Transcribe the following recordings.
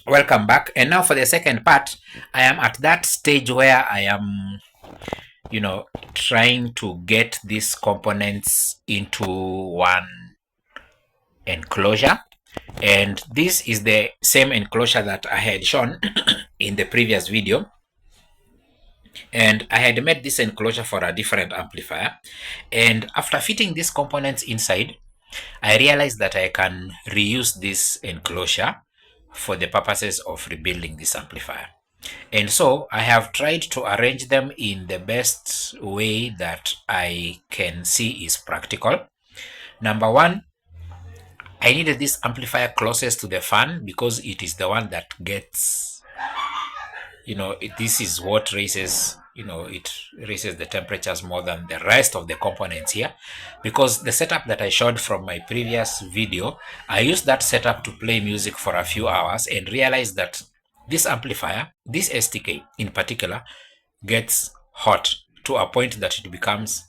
Welcome back. And now for the second part, I am at that stage where I am, trying to get these components into one enclosure. And this is the same enclosure that I had shown in the previous video. And I had made this enclosure for a different amplifier. And after fitting these components inside, I realized that I can reuse this enclosure for the purposes of rebuilding this amplifier. And so I have tried to arrange them in the best way that I can see is practical. Number one, I needed this amplifier closest to the fan because it is the one that gets, this is what raises, it raises the temperatures more than the rest of the components here. Because the setup that I showed from my previous video, I used that setup to play music for a few hours and realized that this amplifier, this STK in particular, gets hot to a point that it becomes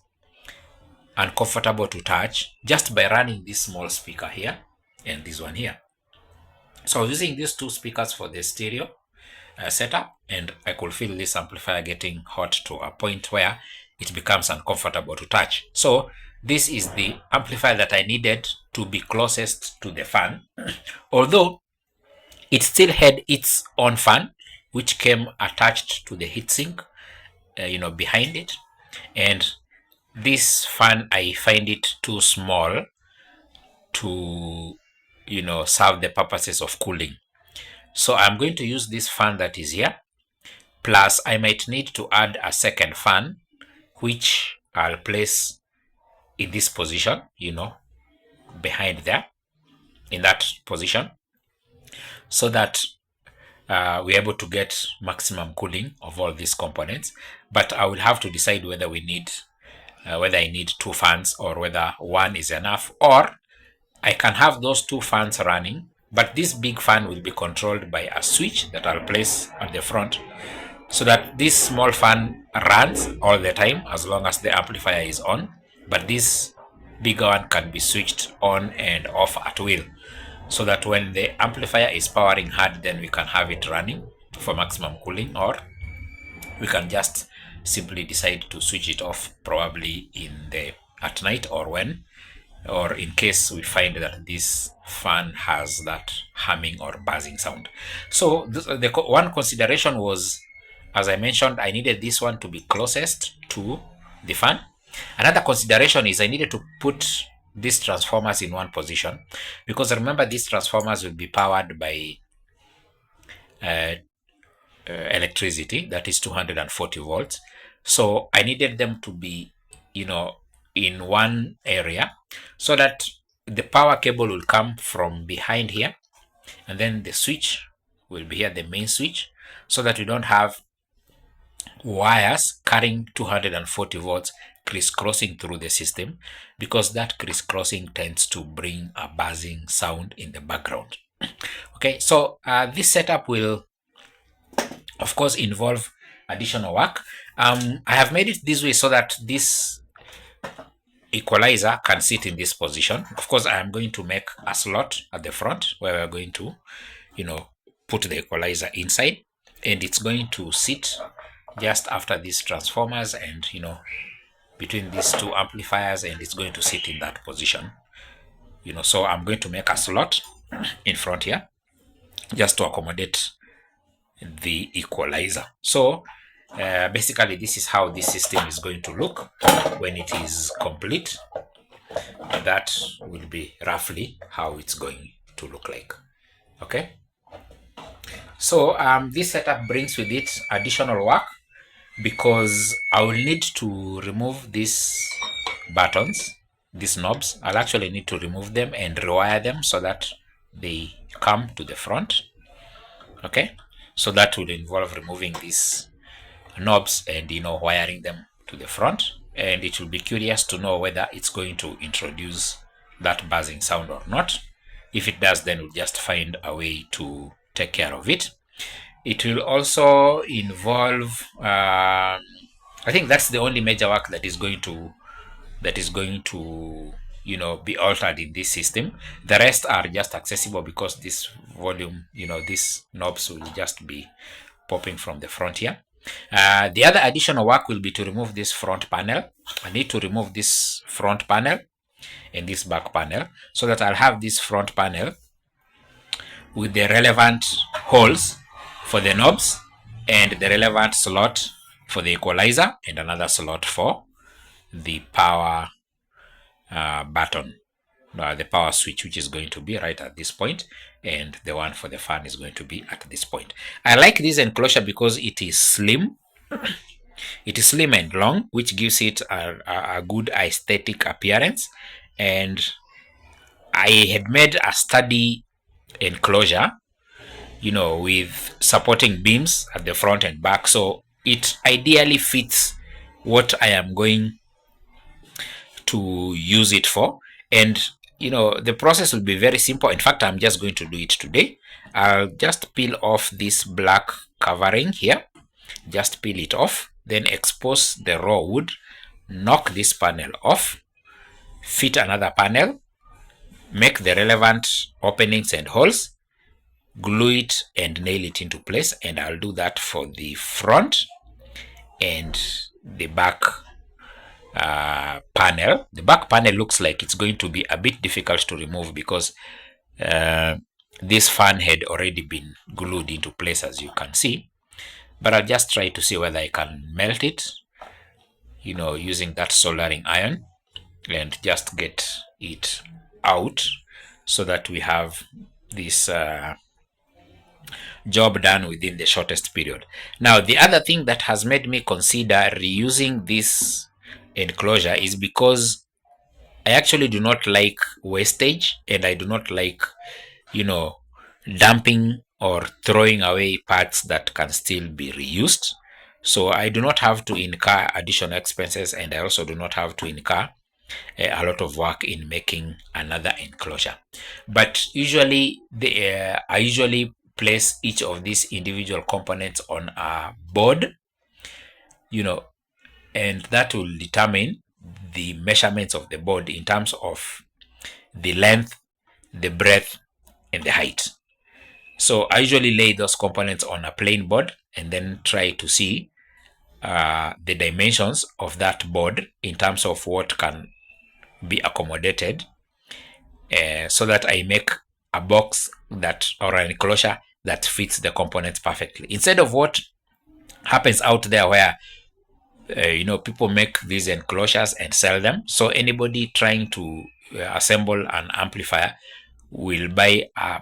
uncomfortable to touch just by running this small speaker here and this one here. So I was using these two speakers for the stereo setup, and I could feel this amplifier getting hot to a point where it becomes uncomfortable to touch. So this is the amplifier that I needed to be closest to the fan, although it still had its own fan, which came attached to the heatsink, behind it. And this fan, I find it too small to, serve the purposes of cooling. So I'm going to use this fan that is here. Plus, I might need to add a second fan, which I'll place in this position, behind there, in that position, so that we're able to get maximum cooling of all these components. But I will have to decide whether we need, whether I need two fans or whether one is enough, or I can have those two fans running, but this big fan will be controlled by a switch that I'll place at the front, so that this small fan runs all the time as long as the amplifier is on, but this bigger one can be switched on and off at will, so that when the amplifier is powering hard, then we can have it running for maximum cooling, or we can just simply decide to switch it off probably at night, or in case we find that this fan has that humming or buzzing sound. So the one consideration was, as I mentioned, I needed this one to be closest to the fan. Another consideration is I needed to put these transformers in one position, because remember, these transformers will be powered by electricity, that is 240 volts. So I needed them to be, in one area, so that the power cable will come from behind here, and then the switch will be here, the main switch, so that we don't have wires carrying 240 volts crisscrossing through the system, because that crisscrossing tends to bring a buzzing sound in the background. Okay, so this setup will, of course, involve additional work. I have made it this way so that this equalizer can sit in this position. Of course, I am going to make a slot at the front where we're going to, put the equalizer inside, and it's going to sit just after these transformers and, between these two amplifiers, and it's going to sit in that position. So I'm going to make a slot in front here just to accommodate the equalizer. So basically, this is how this system is going to look when it is complete. That will be roughly how it's going to look like. Okay, so this setup brings with it additional work, because I will need to remove these buttons, these knobs. I'll actually need to remove them and rewire them so that they come to the front. Okay, so that will involve removing these knobs and, wiring them to the front, and it will be curious to know whether it's going to introduce that buzzing sound or not. If it does, then we'll just find a way to take care of it. It will also involve, I think that's the only major work that is going to, be altered in this system. The rest are just accessible because this volume, these knobs will just be popping from the front here. The other additional work will be to remove this front panel. I need to remove this front panel and this back panel so that I'll have this front panel with the relevant holes for the knobs and the relevant slot for the equalizer and another slot for the power button, the power switch, which is going to be right at this point, and the one for the fan is going to be at this point. I like this enclosure because it is slim. It is slim and long, which gives it a good aesthetic appearance. And I had made a sturdy enclosure, with supporting beams at the front and back, so it ideally fits what I am going to use it for. And the process will be very simple. In fact, I'm just going to do it today. I'll just peel off this black covering here, just peel it off, then expose the raw wood, knock this panel off, fit another panel, make the relevant openings and holes, glue it and nail it into place. And I'll do that for the front and the back panel. The back panel looks like it's going to be a bit difficult to remove because this fan had already been glued into place, as you can see. But I'll just try to see whether I can melt it, using that soldering iron, and just get it out so that we have this job done within the shortest period. Now, the other thing that has made me consider reusing this enclosure is because I actually do not like wastage, and I do not like, dumping or throwing away parts that can still be reused. So I do not have to incur additional expenses, and I also do not have to incur a lot of work in making another enclosure. But usually I usually place each of these individual components on a board, and that will determine the measurements of the board in terms of the length, the breadth, and the height. So I usually lay those components on a plain board and then try to see the dimensions of that board in terms of what can be accommodated, so that I make a box or an enclosure that fits the components perfectly, instead of what happens out there where people make these enclosures and sell them. So anybody trying to assemble an amplifier will buy a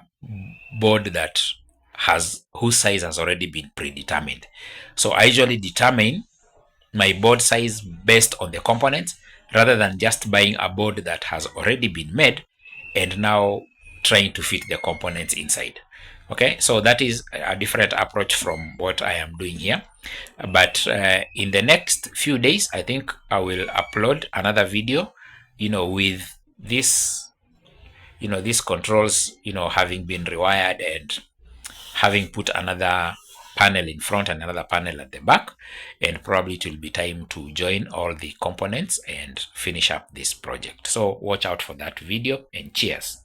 board whose size has already been predetermined. So I usually determine my board size based on the components, rather than just buying a board that has already been made and now trying to fit the components inside. Okay, so that is a different approach from what I am doing here. But in the next few days, I think I will upload another video, with this, these controls, having been rewired and having put another panel in front and another panel at the back. And probably it will be time to join all the components and finish up this project. So watch out for that video, and cheers.